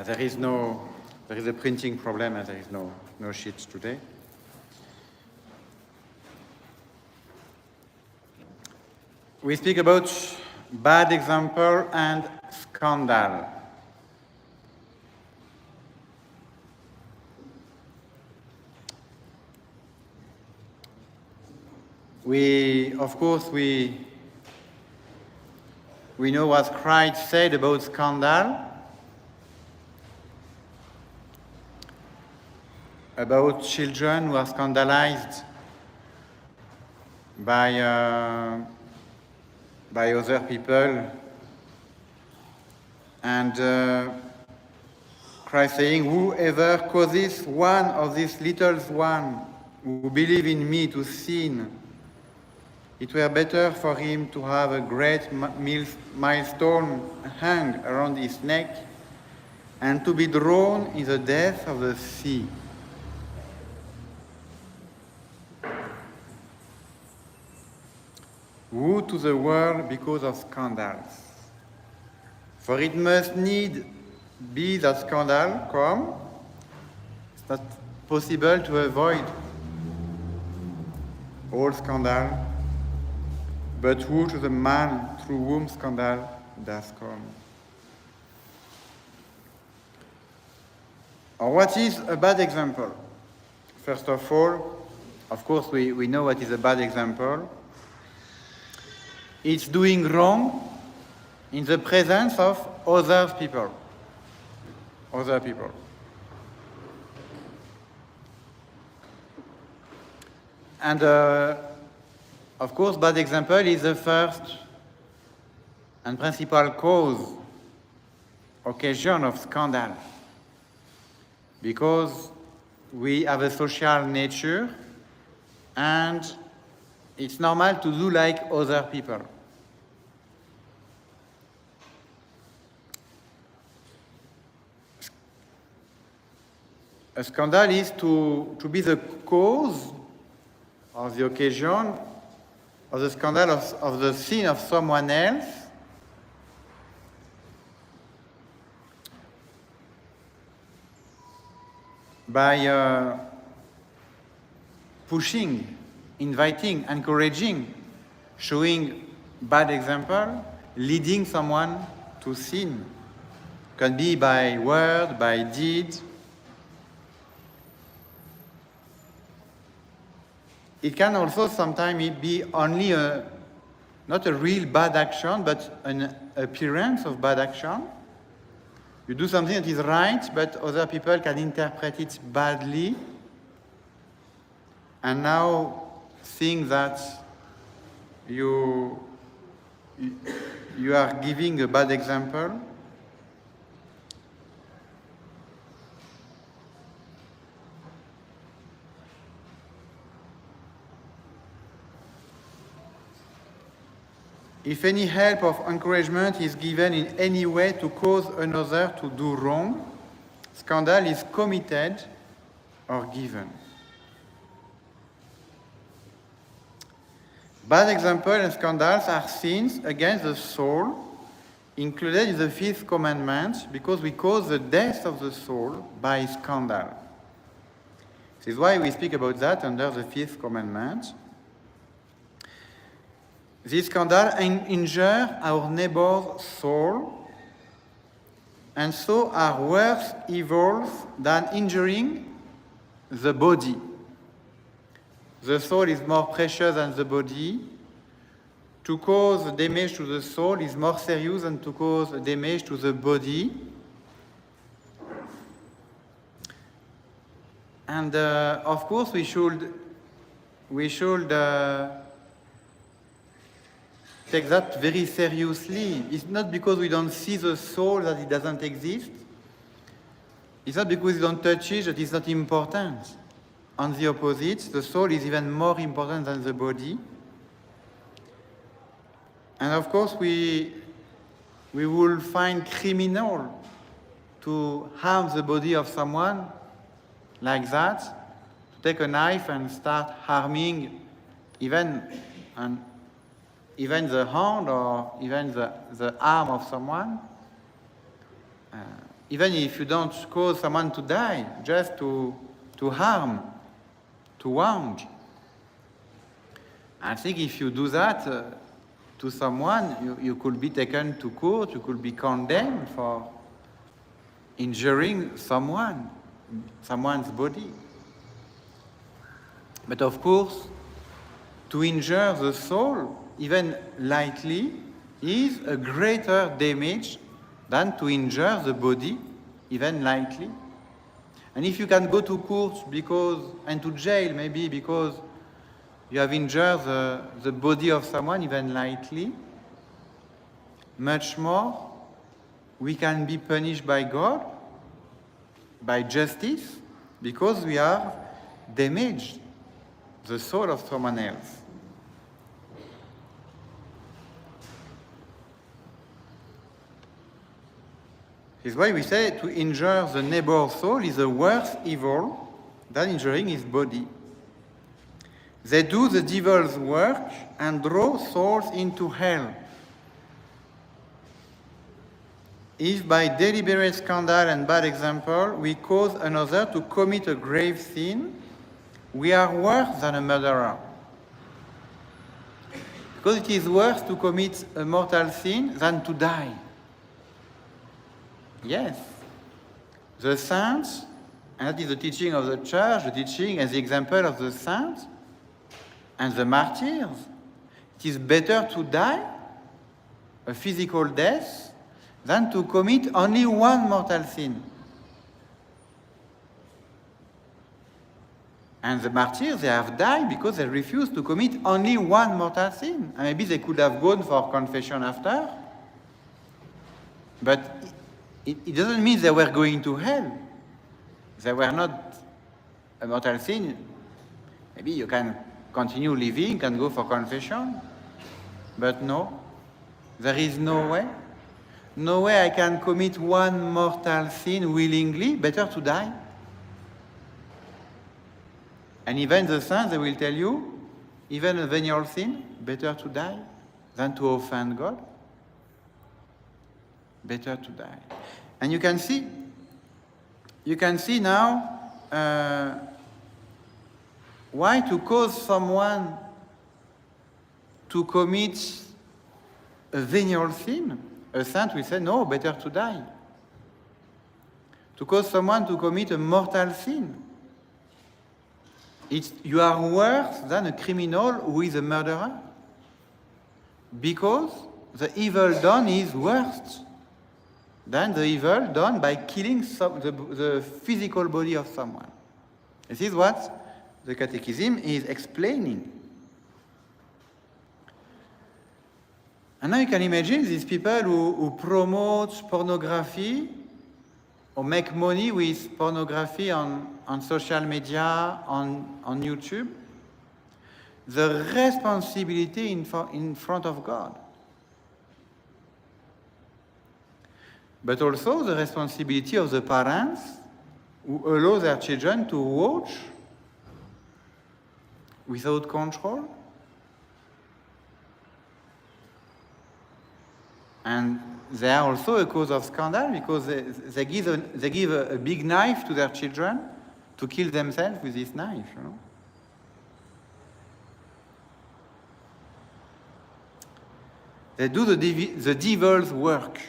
There is a printing problem and there is no sheets today. We speak about bad example and scandal. Of course, we know what Christ said about scandal, about children who are scandalized by other people, and Christ saying, whoever causes one of these little ones who believe in me to sin, it were better for him to have a great millstone hung around his neck and to be drawn in the depth of the sea. Woe to the world because of scandals. For it must need be that scandal come. It's not possible to avoid all scandal, but woe to the man through whom scandal does come. Or what is a bad example? First of all, of course, we know what is a bad example. It's doing wrong in the presence of other people. Other people. And of course, bad example is the first and principal cause, occasion of scandal. Because we have a social nature and it's normal to do like other people. A scandal is to be the cause or the occasion of the scandal of the sin of someone else by pushing, inviting, encouraging, showing bad example, leading someone to sin. Can be by word, by deed. It can also sometimes be only not a real bad action, but an appearance of bad action. You do something that is right, but other people can interpret it badly. And now think that you are giving a bad example. If any help or encouragement is given in any way to cause another to do wrong, scandal is committed or given. Bad examples and scandals are sins against the soul, included in the fifth commandment, because we cause the death of the soul by scandal. This is why we speak about that under the fifth commandment. This scandal injure our neighbor's soul, and so are worse evils than injuring the body. The soul is more precious than the body. To cause damage to the soul is more serious than to cause damage to the body. And of course, we should take that very seriously. It's not because we don't see the soul that it doesn't exist. It's not because we don't touch it that it's not important. On the opposite, the soul is even more important than the body. And of course, we will find criminal to harm the body of someone like that, to take a knife and start harming even the hand or even the arm of someone. even if you don't cause someone to die, just to harm, to wound. I think if you do that to someone, you could be taken to court, you could be condemned for injuring someone's body. But of course, to injure the soul, even lightly, is a greater damage than to injure the body, even lightly. And if you can go to court and to jail maybe because you have injured the body of someone, even lightly, much more, we can be punished by God, by justice, because we have damaged the soul of someone else. This is why we say to injure the neighbor's soul is a worse evil than injuring his body. They do the devil's work and draw souls into hell. If by deliberate scandal and bad example we cause another to commit a grave sin, we are worse than a murderer. Because it is worse to commit a mortal sin than to die. Yes. The saints, and that is the teaching of the church, the teaching as the example of the saints and the martyrs. It is better to die, a physical death, than to commit only one mortal sin. And the martyrs, they have died because they refused to commit only one mortal sin. And maybe they could have gone for confession after. But it doesn't mean they were going to hell. They were not a mortal sin. Maybe you can continue living, can go for confession. But no, there is no way. No way I can commit one mortal sin willingly, better to die. And even the saints, they will tell you, even a venial sin, better to die than to offend God. Better to die. And you can see now why to cause someone to commit a venial sin. A saint will say, no, better to die. To cause someone to commit a mortal sin, you are worse than a criminal who is a murderer, because the evil done is worse than the evil done by killing the physical body of someone. This is what the Catechism is explaining. And now you can imagine these people who promote pornography or make money with pornography on social media, on YouTube. The responsibility in front of God. But also the responsibility of the parents who allow their children to watch without control. And they are also a cause of scandal because they give a big knife to their children to kill themselves with this knife, you know. They do the devil's work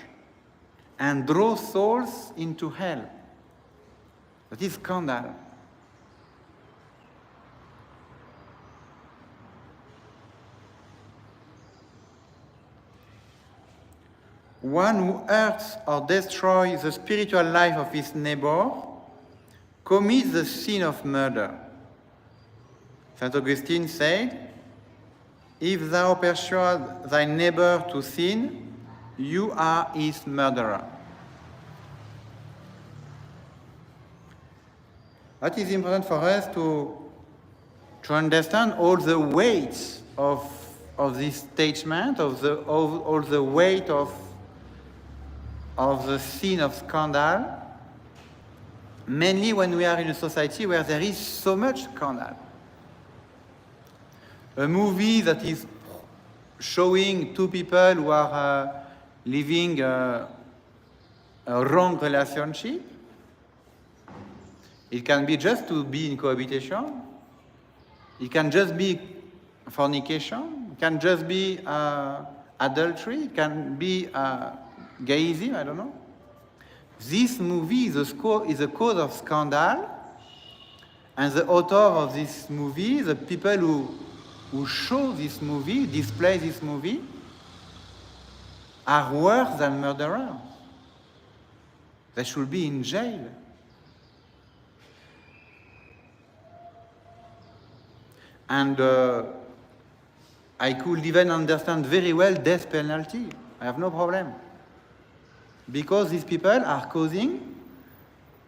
and draw souls into hell. That is scandal. One who hurts or destroys the spiritual life of his neighbor commits the sin of murder. St. Augustine said, "If thou persuade thy neighbor to sin, you are his murderer." That is important for us to understand all the weight of this statement, all the weight of the sin of scandal, mainly when we are in a society where there is so much scandal. A movie that is showing two people who are living a wrong relationship. It can be just to be in cohabitation. It can just be fornication. It can just be adultery. It can be gayism, I don't know. This movie is a cause of scandal, and the author of this movie, the people who show this movie, display this movie, are worse than murderers. They should be in jail. And I could even understand very well death penalty. I have no problem. Because these people are causing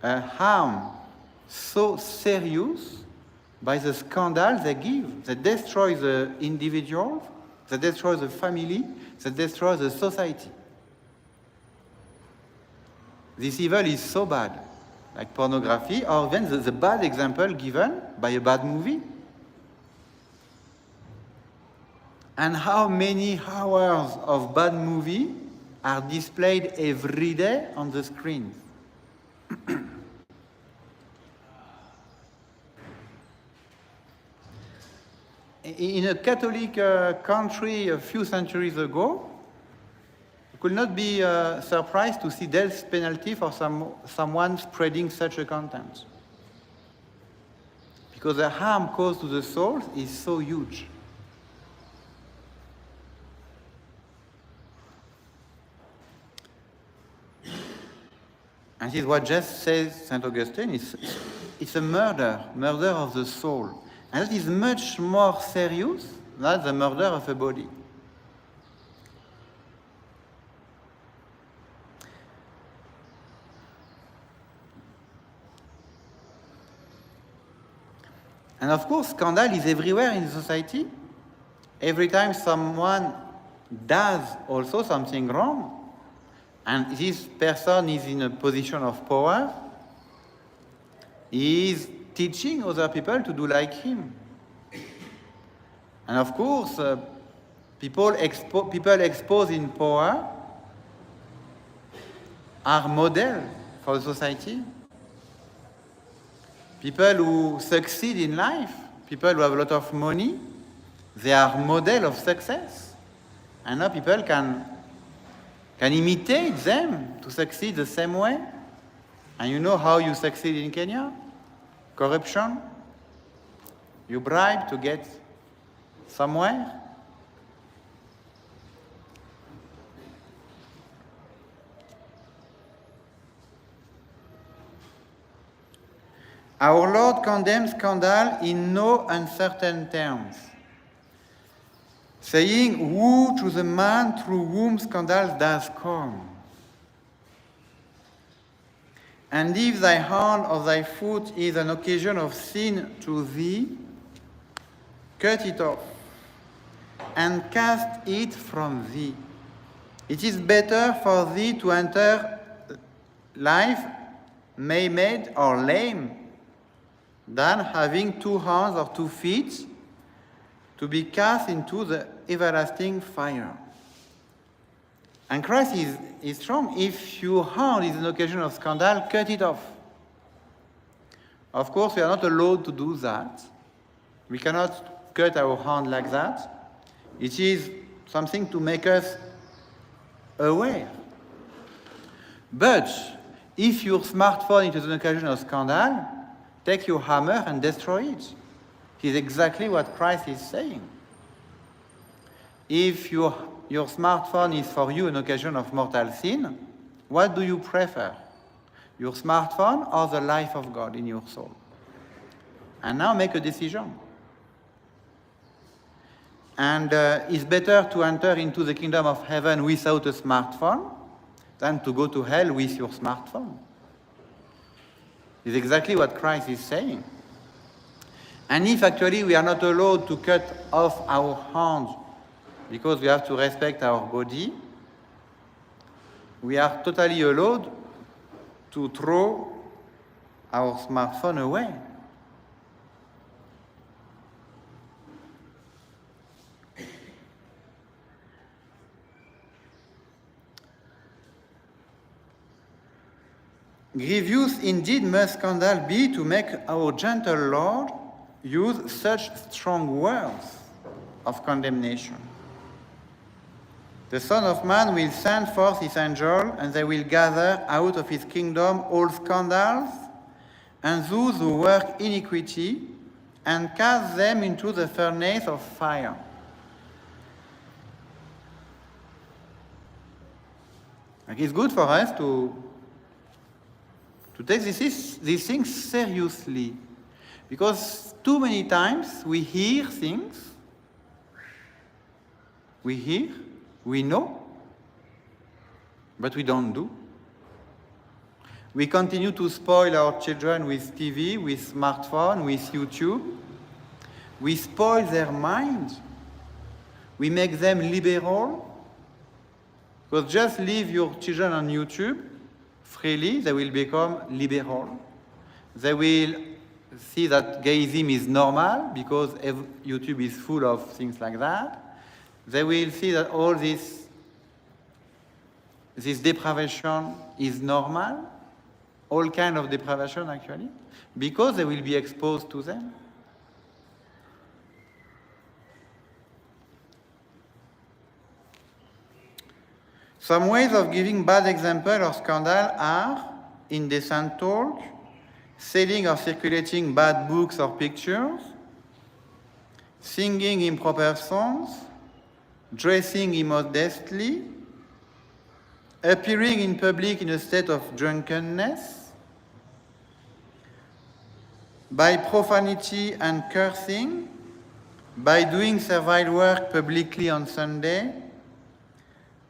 a harm so serious by the scandal they give. They destroy the individual, they destroy the family, they destroy the society. This evil is so bad, like pornography, or then the bad example given by a bad movie. And how many hours of bad movie are displayed every day on the screen? In a Catholic country a few centuries ago, you could not be surprised to see death penalty for someone spreading such a content. Because the harm caused to the soul is so huge. And this is what just says St. Augustine, it's a murder of the soul. And that is much more serious than the murder of a body. And of course, scandal is everywhere in society. Every time someone does also something wrong, and this person is in a position of power, he is teaching other people to do like him. And of course, people exposed in power are model for the society. People who succeed in life, people who have a lot of money, they are model of success. And now people can imitate them to succeed the same way. And you know how you succeed in Kenya? Corruption. You bribe to get somewhere. Our Lord condemns scandal in no uncertain terms, saying, "Woe to the man through whom scandal does come. And if thy hand or thy foot is an occasion of sin to thee, cut it off, and cast it from thee. It is better for thee to enter life maimed or lame, than having 2 hands or 2 feet to be cast into the everlasting fire." And Christ is strong. If your hand is an occasion of scandal, cut it off. Of course, we are not allowed to do that. We cannot cut our hand like that. It is something to make us aware. But if your smartphone is an occasion of scandal, take your hammer and destroy it. It is exactly what Christ is saying. If your smartphone is for you an occasion of mortal sin, what do you prefer? Your smartphone or the life of God in your soul? And now make a decision. And it's better to enter into the kingdom of heaven without a smartphone than to go to hell with your smartphone. It's exactly what Christ is saying. And if actually we are not allowed to cut off our hands because we have to respect our body, we are totally allowed to throw our smartphone away. Grievous indeed must scandal be to make our gentle Lord use such strong words of condemnation. The Son of Man will send forth his angel, and they will gather out of his kingdom all scandals and those who work iniquity, and cast them into the furnace of fire. Like, it's good for us to take these things seriously, because too many times we hear things, we know, but we don't do. We continue to spoil our children with TV, with smartphone, with YouTube. We spoil their mind. We make them liberal. Because just leave your children on YouTube freely, they will become liberal. They will see that gayism is normal because YouTube is full of things like that. They will see that all this depravation is normal, all kind of depravation actually, because they will be exposed to them. Some ways of giving bad example or scandal are indecent talk, selling or circulating bad books or pictures, singing improper songs, dressing immodestly, appearing in public in a state of drunkenness, by profanity and cursing, by doing servile work publicly on Sunday,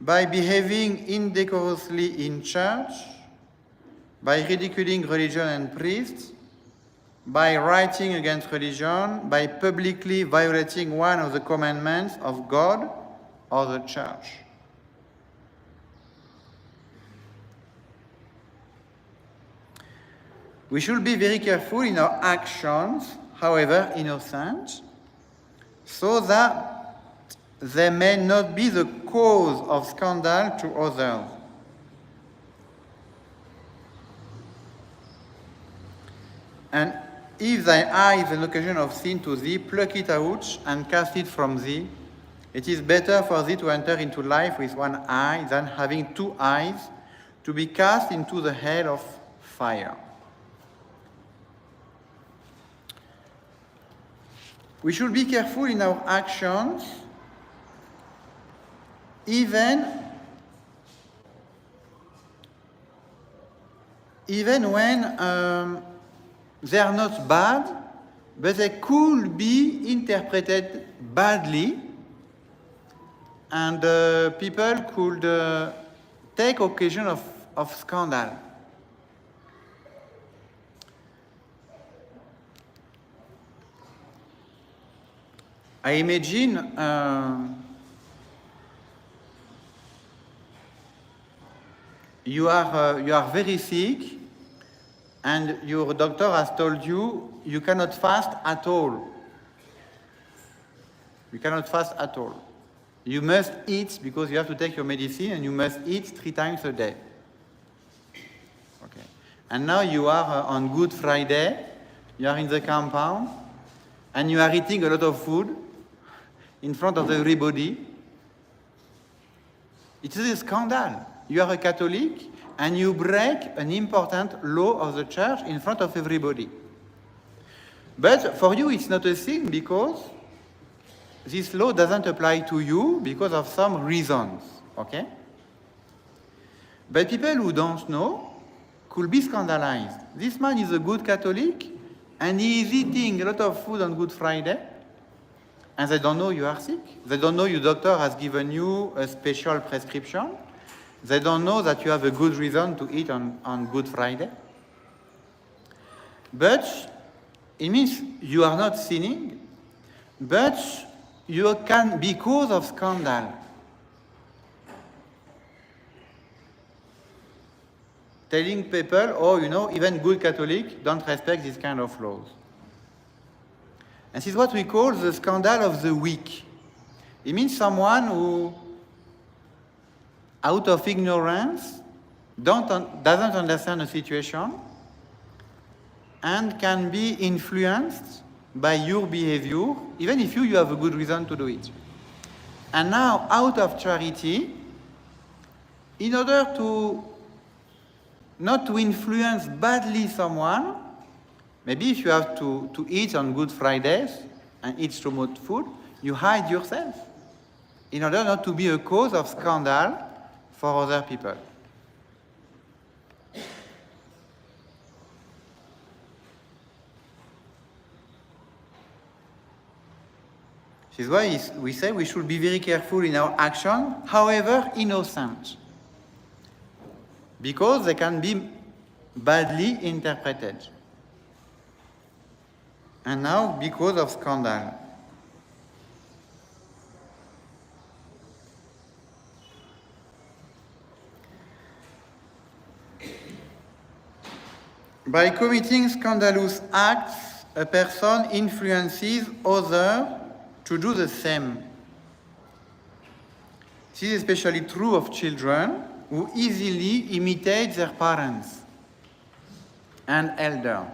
by behaving indecorously in church, by ridiculing religion and priests, by writing against religion, by publicly violating one of the commandments of God or the church. We should be very careful in our actions, however innocent, so that they may not be the cause of scandal to others. And if thy eye is an occasion of sin to thee, pluck it out and cast it from thee. It is better for thee to enter into life with one eye than having two eyes to be cast into the hell of fire. We should be careful in our actions, even when they are not bad, but they could be interpreted badly, and people could take occasion of scandal. I imagine you are very sick, and your doctor has told you you cannot fast at all. You cannot fast at all. You must eat because you have to take your medicine, and you must eat 3 times a day. Okay. And now you are on Good Friday, you are in the compound, and you are eating a lot of food in front of everybody. It is a scandal. You are a Catholic and you break an important law of the church in front of everybody. But for you it's not a sin because this law doesn't apply to you because of some reasons, okay? But people who don't know could be scandalized. This man is a good Catholic and he is eating a lot of food on Good Friday, and they don't know you are sick. They don't know your doctor has given you a special prescription. They don't know that you have a good reason to eat on Good Friday. But it means you are not sinning, but you can be cause of scandal. Telling people, oh, you know, even good Catholics don't respect this kind of laws. And this is what we call the scandal of the weak. It means someone who, out of ignorance, doesn't understand the situation and can be influenced by your behavior, even if you have a good reason to do it. And now, out of charity, in order to not to influence badly someone, maybe if you have to eat on Good Fridays and eat too much food, you hide yourself in order not to be a cause of scandal for other people. This is why we say we should be very careful in our action, however innocent, because they can be badly interpreted. And now, because of scandal. By committing scandalous acts, a person influences others to do the same. This is especially true of children who easily imitate their parents and elders.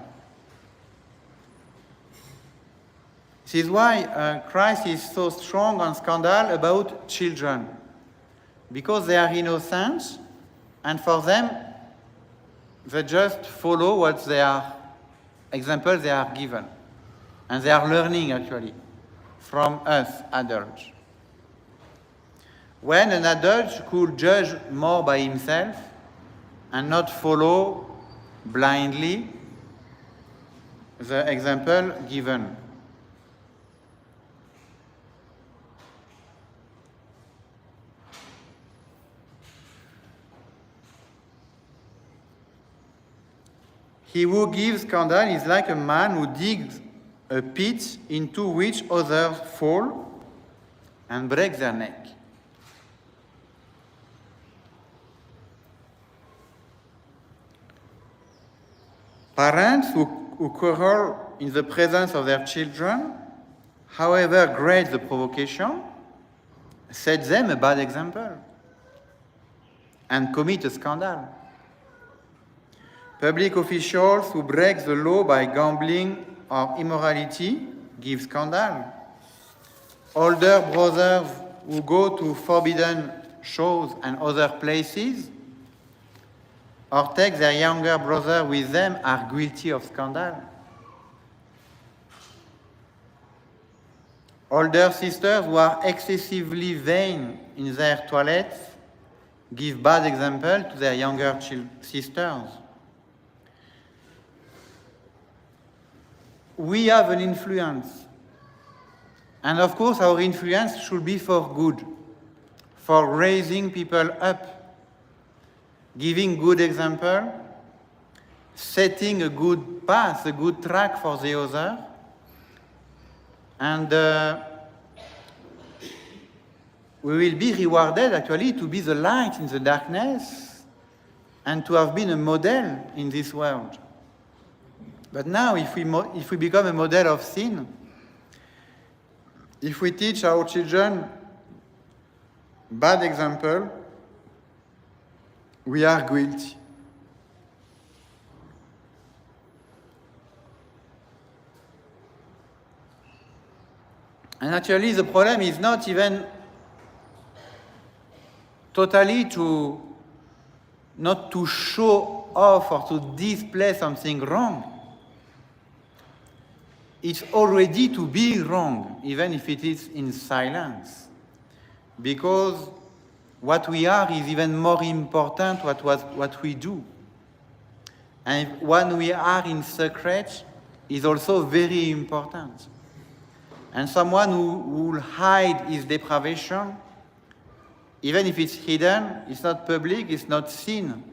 This is why Christ is so strong on scandal about children, because they are innocent, and for them, they just follow what they are, examples they are given. And they are learning, actually, from us, adults. When an adult could judge more by himself and not follow blindly the example given. He who gives scandal is like a man who digs a pit into which others fall and break their neck. Parents who quarrel in the presence of their children, however great the provocation, set them a bad example and commit a scandal. Public officials who break the law by gambling or immorality give scandal. Older brothers who go to forbidden shows and other places or take their younger brother with them are guilty of scandal. Older sisters who are excessively vain in their toilettes give bad example to their younger sisters. We have an influence. And of course, our influence should be for good, for raising people up, giving good example, setting a good path, a good track for the other, and we will be rewarded actually to be the light in the darkness and to have been a model in this world. But now, if we become a model of sin, if we teach our children bad example, we are guilty. And actually, the problem is not even totally not to show off or to display something wrong. It's already to be wrong, even if it is in silence. Because what we are is even more important than what we do. And when we are in secret is also very important. And someone who will hide his depravation, even if it's hidden, it's not public, it's not seen,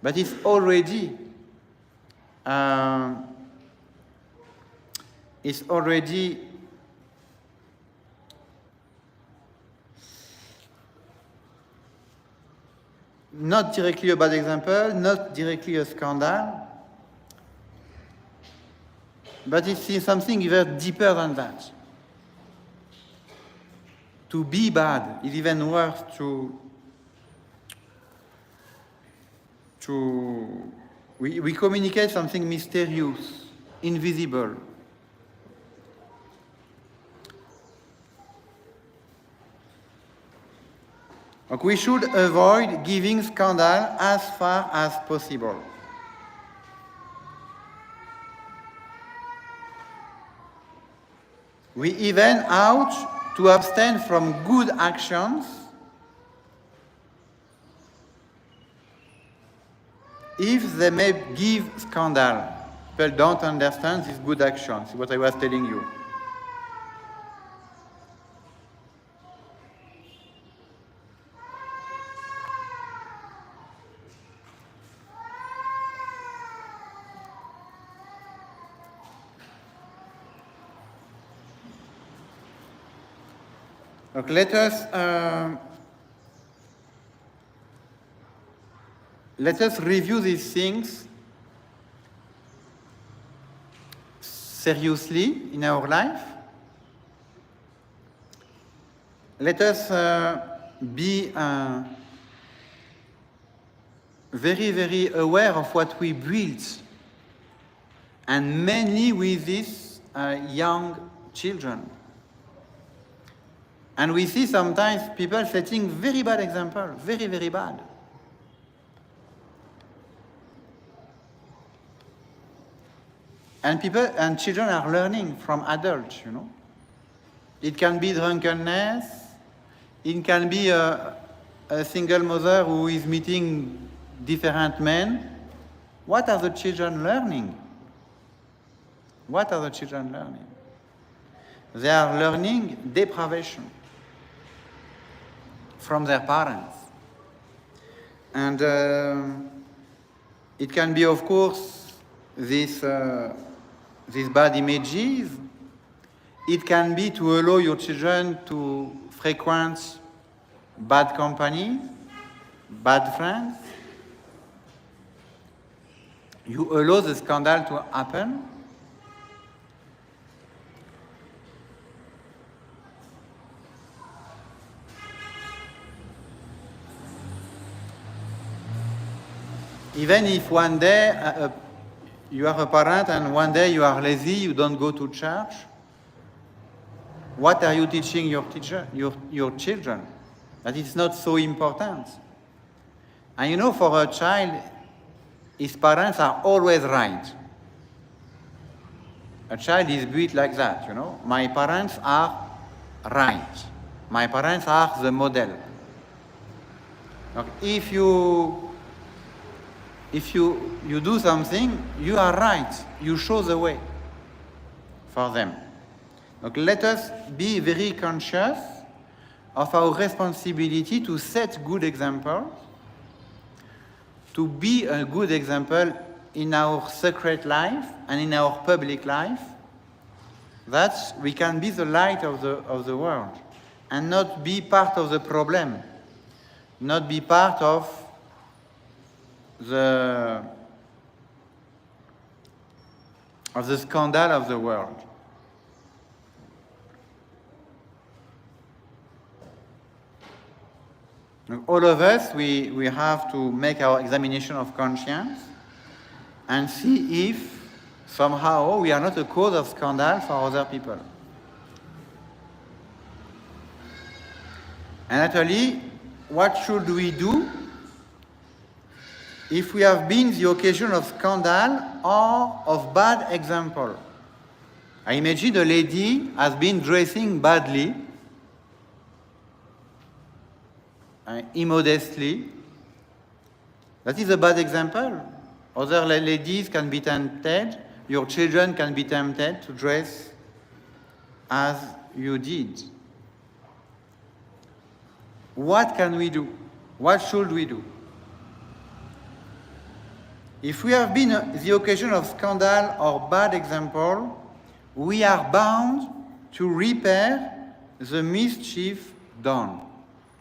but it's already not directly a bad example, not directly a scandal, but it's something even deeper than that. To be bad is even worse to we communicate something mysterious, invisible. Donc we should avoid giving scandal as far as possible. We even ought to abstain from good actions if they may give scandal. People don't understand these good actions, what I was telling you. Donc, let us review these things seriously in our life. Let us be very, very aware of what we build, and mainly with these young children. And we see sometimes people setting very bad examples, very, very bad. And children are learning from adults, you know. It can be drunkenness. It can be a single mother who is meeting different men. What are the children learning? What are the children learning? They are learning deprivation from their parents. And it can be, of course, these bad images. It can be to allow your children to frequent bad company, bad friends. You allow the scandal to happen. Even if one day you are a parent and one day you are lazy, you don't go to church, what are you teaching your children? That it's not so important. And you know, for a child, his parents are always right. A child is built like that, you know. My parents are right. My parents are the model. If you do something, you are right. You show the way for them. Let us be very conscious of our responsibility to set good examples, to be a good example in our secret life and in our public life, that we can be the light of the world and not be part of the problem, not be part of the scandal of the world. All of us, we have to make our examination of conscience and see if somehow we are not a cause of scandal for other people. And actually, what should we do if we have been the occasion of scandal or of bad example? I imagine a lady has been dressing badly, immodestly. That is a bad example. Other ladies can be tempted, your children can be tempted to dress as you did. What can we do? What should we do? If we have been the occasion of scandal or bad example, we are bound to repair the mischief done.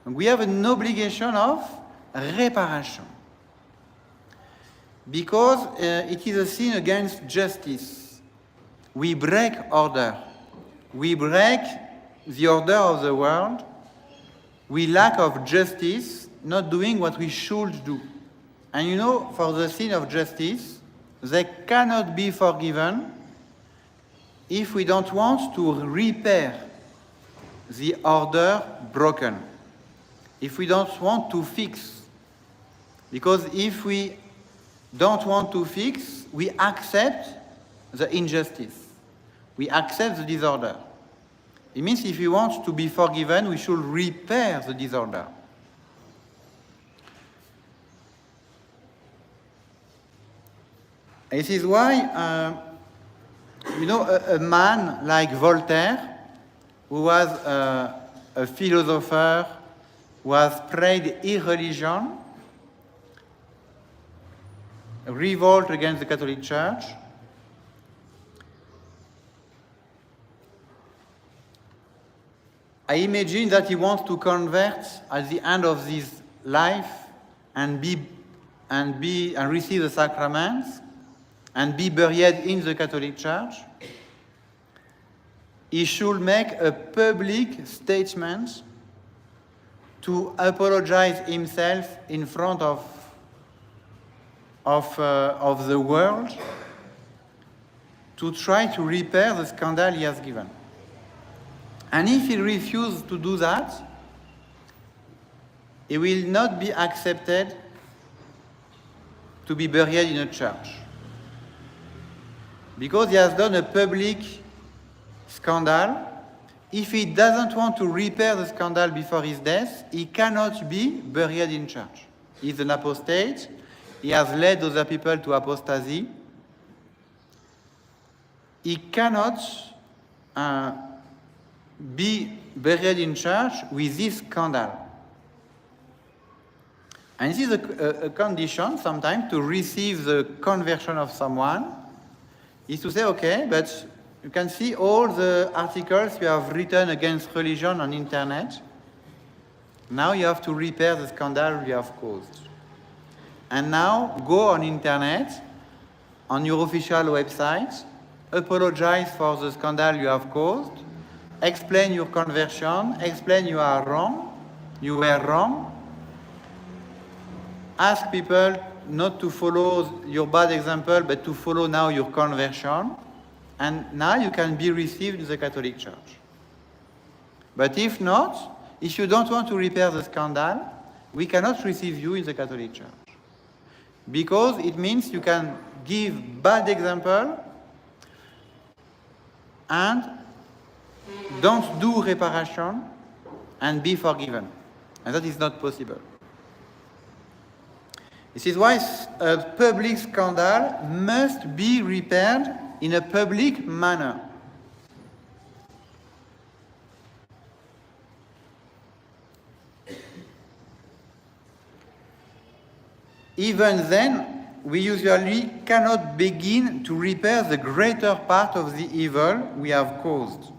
We have an obligation of reparation, because it is a sin against justice. We break order. We break the order of the world. We lack of justice, not doing what we should do. And you know, for the sin of justice, they cannot be forgiven if we don't want to repair the order broken, if we don't want to fix. Because if we don't want to fix, we accept the injustice. We accept the disorder. It means if we want to be forgiven, we should repair the disorder. This is why, you know, a man like Voltaire, who was a philosopher, who has spread irreligion, a revolt against the Catholic Church, I imagine that he wants to convert at the end of his life and receive the sacraments and be buried in the Catholic Church. He should make a public statement to apologize himself in front of the world to try to repair the scandal he has given. And if he refuses to do that, he will not be accepted to be buried in a church. Because he has done a public scandal, if he doesn't want to repair the scandal before his death, he cannot be buried in church. He's an apostate. He has led other people to apostasy. He cannot be buried in church with this scandal. And this is a condition sometimes to receive the conversion of someone, is to say, okay, but you can see all the articles you have written against religion on internet. Now you have to repair the scandal you have caused. And now go on internet, on your official website, apologize for the scandal you have caused, explain your conversion, explain you are wrong, you were wrong, ask people not to follow your bad example, but to follow now your conversion, and now you can be received in the Catholic Church. But if not, if you don't want to repair the scandal, we cannot receive you in the Catholic Church. Because it means you can give bad example and don't do reparation and be forgiven. And that is not possible. This is why a public scandal must be repaired in a public manner. Even then, we usually cannot begin to repair the greater part of the evil we have caused.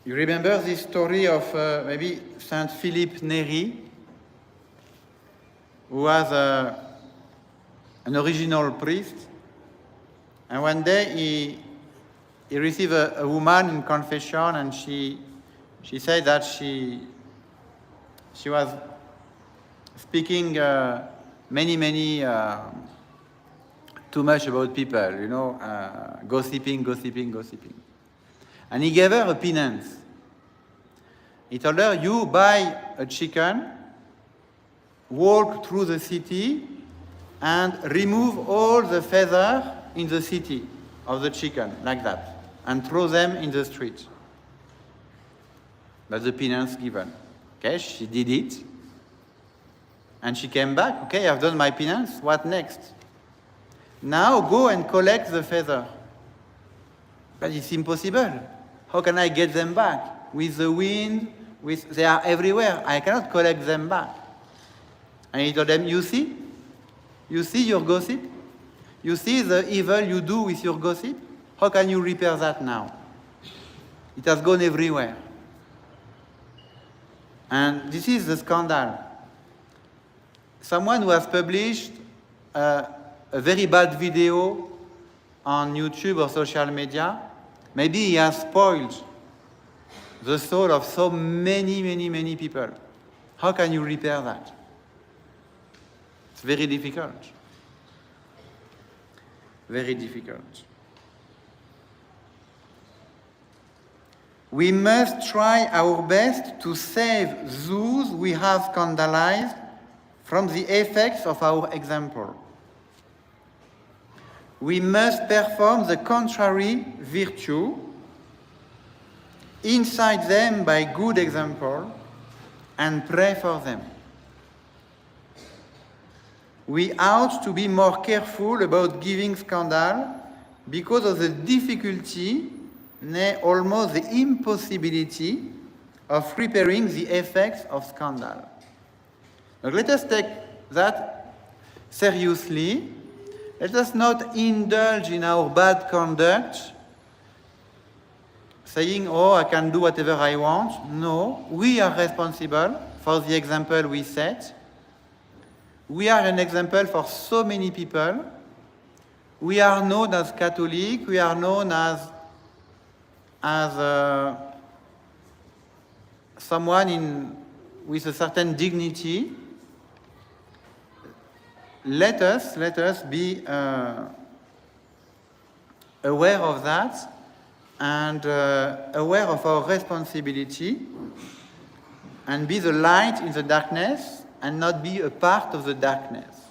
You remember this story of maybe Saint Philip Neri, who was an original priest, and one day he received a woman in confession, and she said that she was speaking many too much about people, you know, gossiping. And he gave her a penance. He told her, you buy a chicken, walk through the city, and remove all the feathers in the city of the chicken, like that, and throw them in the street. That's the penance given. Okay, she did it. And she came back. Okay, I've done my penance. What next? Now go and collect the feather. But it's impossible. How can I get them back? With the wind, they are everywhere. I cannot collect them back. And he told them, you see your gossip? You see the evil you do with your gossip? How can you repair that now? It has gone everywhere. And this is the scandal. Someone who has published a very bad video on YouTube or social media, maybe he has spoiled the soul of so many people. How can you repair that? It's very difficult. Very difficult. We must try our best to save those we have scandalized from the effects of our example. We must perform the contrary virtue, incite them by good example, and pray for them. We ought to be more careful about giving scandal because of the difficulty, nay, almost the impossibility of repairing the effects of scandal. Now, let us take that seriously. Let us not indulge in our bad conduct, saying, oh, I can do whatever I want. No, we are responsible for the example we set. We are an example for so many people. We are known as Catholic. We are known as someone with a certain dignity. Let us be aware of that and aware of our responsibility and be the light in the darkness and not be a part of the darkness.